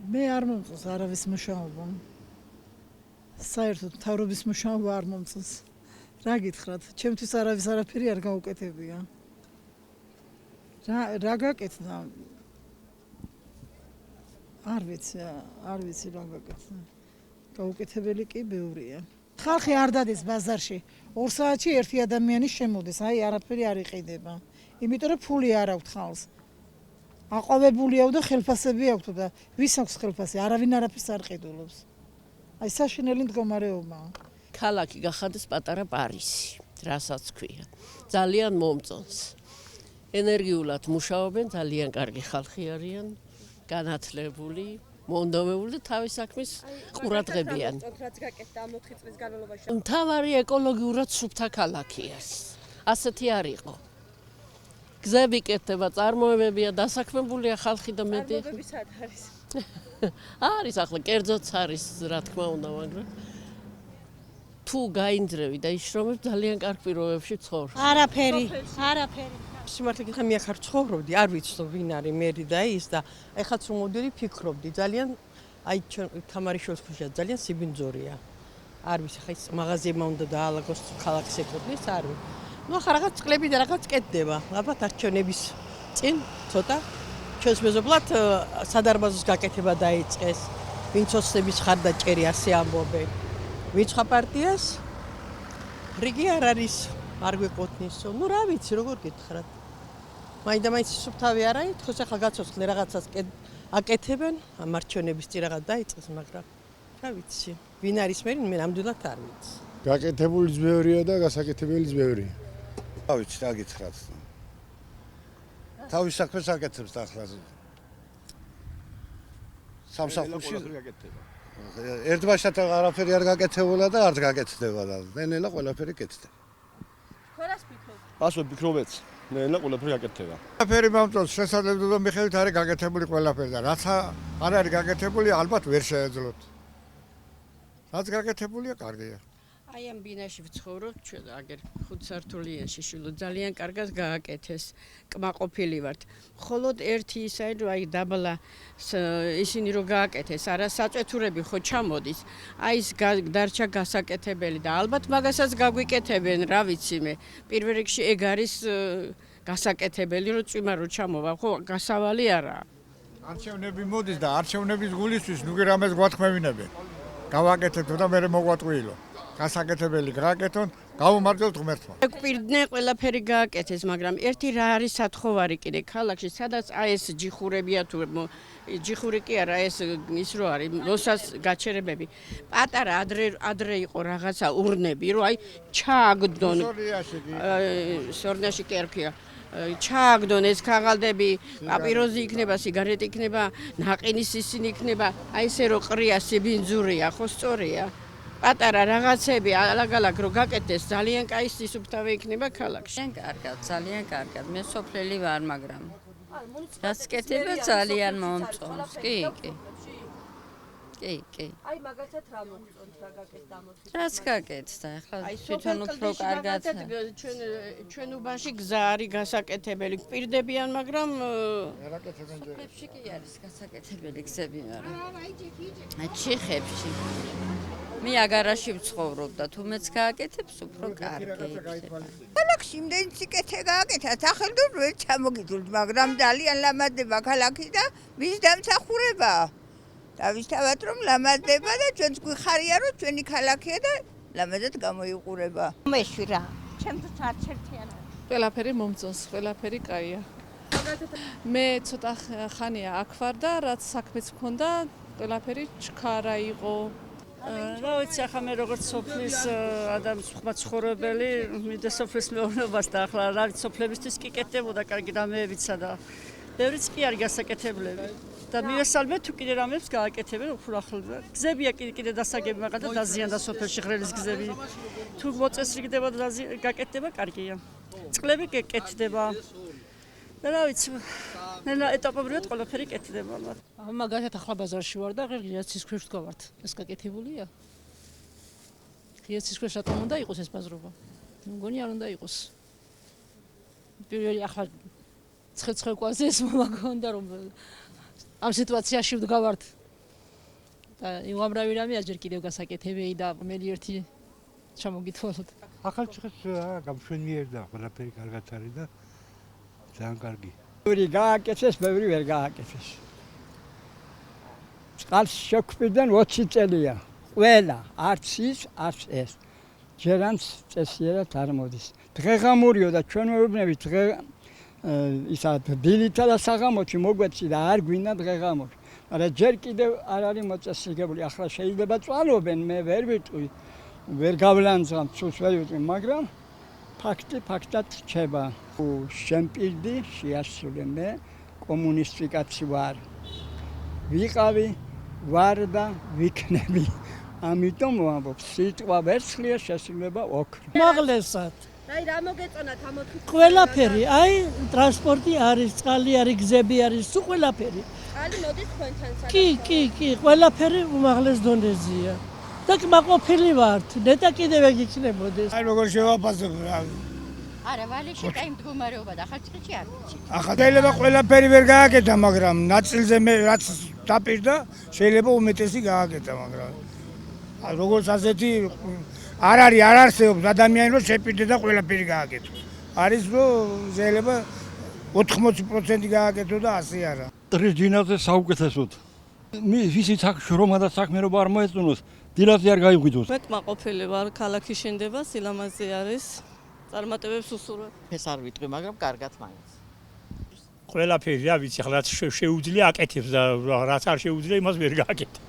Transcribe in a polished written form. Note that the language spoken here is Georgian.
მე არ მომწონს არავის მუშაობა. საერთოდ მთავრობის მუშაობა არ მომწონს. რა გითხრათ, ჩემთვის არავის არაფერი არ გაუკეთებია. რა გაკეთდა? არ ვიცი რა გაკეთდა. გაუკეთებელი კი ბევრია. ხალხი არ დადეს ბაზარში. 2 საათში ერთი ადამიანი შემოდის, აი არაფერი არ იყიდება. იმიტომ რომ ფული არ აქვს ხალხს. აყვავებულიაო და ხელფასები აქვს და ვის აქვს ხელფასი? არავინ არაფერს არ ყიდულობს. აი საშინელი მდგომარეობაა. ქალაქი გახადეს პატარა პარიზი, რასაც ქვია. ძალიან მომწონს. ენერგიულად მუშაობენ, ძალიან კარგი ხალხი არიან, განათლებული, მონდომებული და თავის საქმის ყურადღებიან. მთავარი ეკოლოგიურად სუფთა ქალაქია. ასეთი არ იყო. გზები კეთდება, წარმოებებია, დასაქმებულია ხალხი და მეტი. არის ახლა კერძოც არის, რა თქმა უნდა, მაგრამ თუ გაინძრევი და იშრომებ ძალიან კარგ პირობებში ცხოვრობ. არაფერი. სიმართლე გითხრა მე ახარ ცხოვრობდი, არ ვიცი ვინ არის მერი და ის და ეხაც რომ მოდიოდი ფიქრობდი, ძალიან აი ჩვენ თამარიშვილის ქუჩა ძალიან სიბინძურია. არ ვიცი, ხა ის მაღაზიებმა უნდა დაალაგოს ქალაქის ეკუთვნის, არ ვიცი. ნუ ახლა რაღაც წლები და რაღაც კეთდება. ალბათ არჩევნების წინ ცოტა ჩვენს მეზობლად სადარბაზოს გაკეთება დაიწყეს. ვინც ოცნების ხარდაჭერი ასე ამბობენ. ვინც ხა პარტიას რიგი არ არის არ გვეკუთვნისო. ნუ რა ვიცი, როგორ გითხრათ. მაინდა-მაინც სუფთავი არ არის, თქოს ახლა გაცოცხლე რაღაცას აკეთებენ, ამ არჩევნების წინ რაღაც დაიწყეს, მაგრამ რა ვიცი, ვინ არის მერი, მე ნამდვილად არ ვიცი. გაკეთებულიც ბევრია და გასაკეთებელიც ბევრია. რა ვიცი, რა გითხრათ. თავის საქმეს აკეთებს და ახლა სამსახურში ერთბაშად არაფერი არ გაკეთებულა და არც გაკეთდება და ნელა ყველაფერი კეთდება. ხორას ფიქრობ? ასე ვფიქრობეც. ნელა ყველაფერი გაკეთდება. ყველაფერი მომწონს, შესაძლებლობა მიხედვით არის გაკეთებული ყველაფერი და რაც არ არის გაკეთებული, ალბათ ვერ შეეძლოთ. რაც გაკეთებულია, კარგია. აი ამ ბინაში ვცხოვრობ, ჩვენ აგერ 5 სართულიანში შვილო ძალიან კარგად გააკეთეს. კმაყოფილი ვართ. მხოლოდ ერთი ისაა, რომ აი დაბლა ისინი რო გააკეთეს, არა საწვეთურები ხო ჩამოდის. აი ის დარჩა გასაკეთებელი და ალბათ მაგასაც გაგვიკეთებენ, რა ვიცი მე. პირველ რიგში ეგ არის გასაკეთებელი, რომ წვიმა რო ჩამოვა, ხო გასავალი არაა. არჩევნები მოდის და არჩევნების გულისთვის ნუ რამეს გვათქმევინებენ. გავაკეთებთ და მე მოგვატყუილო. გასაკეთებელი გააკეთონ, გავუმარჯვებთ ღმერთმა. ეკვირდნენ ყველაფერი გააკეთეს, მაგრამ ერთი რა არის სათხოვარი კიდე ქალაქში, სადაც აი ეს ჯიხურებია თუ ჯიხური კი არა, ეს ის რო არის, მოსას გაჩერებები. პატარა ადრე იყო რაღაცა ურნები, რომ აი ჩააგდონ. სორნიაში კი არ ქვია. ჩააგდონ ეს ქაღალდები, პაპიროზი იქნება, სიგარეტი იქნება, ნაყინის ისინი იქნება, აი ესე რო ყრია სიბინძურია, ხო სწორია. პატარა რაღაცები ალაგ-ალაგ რო გაკეთდეს, ძალიან კაი სისუფთავე იქნება ქალაქში. ძალიან კარგად. მე სოფლელი ვარ, მაგრამ რაც კეთება ძალიან მომწონს. კი. აი მაგალითად რა მოგწონთ რა გაკეთდა მოთხრა? რაც გაკეთდა, ახლა თვითონ უფრო კარგად. ჩვენ უბანში გზა არის გასაკეთებელი, პირდებიან, მაგრამ ციხეებში კი არის გასაკეთებელი გზები, მაგრამ აი ციხეებში. მე აგარაში ვცხოვრობ და თუ მეც გააკეთებს, უფრო კარგი იქნება. ქალაქში იმდენი სიკეთე გააკეთა, სახელმწიფო ვერ ჩამოგიძულთ, მაგრამ ძალიან ლამაზდება ქალაქი და მის დამსახურებაა. დავისთავად რომ ლამაზდება და ჩვენც გვიხარია რომ ჩვენი ქალაქია და ლამაზად გამოიყურება. მეშვირა, ჩემთვის არც ერთი არ არის. ყველაფერი მომწონს, ყველაფერი კაია. მე ცოტა ხანია აქ ვარ და რაც საქმეც მქონდა, ყველაფერი ჩქარა იყო. რა ვიცი, ახლა მე როგორც სოფლის ადამიანის ცხოვრებელი, მიდე სოფლის მეურნეობას და ახლა რა ვიცი, სოფლებისთვის კი კეთდებოდა კარგი რამეებიცა და ბევრიც კი არის გასაკეთებლები. და მივესალმე თუ კიდე რამებს გააკეთებენ უფრო ახლდა. გზებია კიდე დასაგები მაგა და დაზიანდა სოფელში ღრელის გზები. თუ მოწესრიგდება და გაკეთდება, კარგია. წყლები კეთდება. და რა ვიცი, ნელა ეტაპობრივად ყველაფერი კეთდება. მაგალითად ახლა ბაზარში ვარ და ღირსის ქვეშ ვდგავართ. ეს გაკეთებულია? ღირსის ქვეშ რატომ უნდა იყოს ეს ბაზრობა? მგონი არ უნდა იყოს. პირველი ახლა ცხელ-ცხელ კვაზე ეს მომაგონდა რომ ამ სიტუაციაში ვდგავართ. და უამრავი რამე აჯერ კიდევ გასაკეთებეი და მე ერთი ჩამოგითვალოთ. ახალციხეს გამშვენიერდა, ყველაფერი კარგად არის და ძალიან კარგი. ბევრი გააკეთეს, ბევრი ვერ გააკეთეს. წყალს შექმნიდან 20 წელია. ყველა არც ის, არც ეს. ჯერანც წესიერად არ მოდის. დღეღამურიო და ჩვენ მეუბნებით დღე ისა დილითა და საღამოთი მოგვეცი და არ გვინდა დღეღამური. მაგრამ ჯერ კიდევ არ არის მოწესრიგებული. ახლა შეიძლება წვალობენ, მე ვერ ვიტყვი, ვერ გავლანძღავ, ცუს ვერ ვიტყვი, მაგრამ ფაქტი ფაქტად რჩება. შემპირდი შეასრულე მე კომუნისტი კაცი ვარ. ვიყავი, ვარ და ვიქნები. ამიტომ ვამბობ, სიტყვა ვერცხლია, შესრულება ოქრო. მაღლესად. აი რა მოგეწონათ ამ 4 წუთში? ყველაფერი, აი ტრანსპორტი არის, წყალი არის, გზები არის, სულ ყველაფერი. წყალი მოდის თქვენთან კი, ყველაფერი უმაღლეს დონეზეა. და კმაყოფილი ვართ, ნეტა კიდევ ეგ იქნებოდეს. აი როგორ შევაფასებ რა. არა, ვალეში კაი მდგომარეობა და ახალციხეში არ ვიცი. ახლა ყველაფერი ვერ გააკეთა, მაგრამ ნაწილზე მე რაც დაპირდა, შეიძლება უმეტესი გააკეთა, მაგრამ როგორც ასეთი არ არსებობს ადამიანი რომ შეპირდე და ყველაფერი გააკეთო. არის რომ შეიძლება 80% გააკეთო და 100 არა. ტრის ჯინაზე საუკეთესოდ. ვისიც აქ შრომა და საქმიანობა არ მოეწონოს, დილაზე არ გაიღვიძოს. მე კმაყოფილი ვარ, ქალაქი შენდება, სილამაზე არის. წარმატებებს უსურვებ. ეს არ ვიტყვი, მაგრამ კარგად მაინც. ყველაფერი რა ვიცი, ახლა რაც შეუძლია აკეთებს და რაც არ შეუძლია იმას ვერ გააკეთე.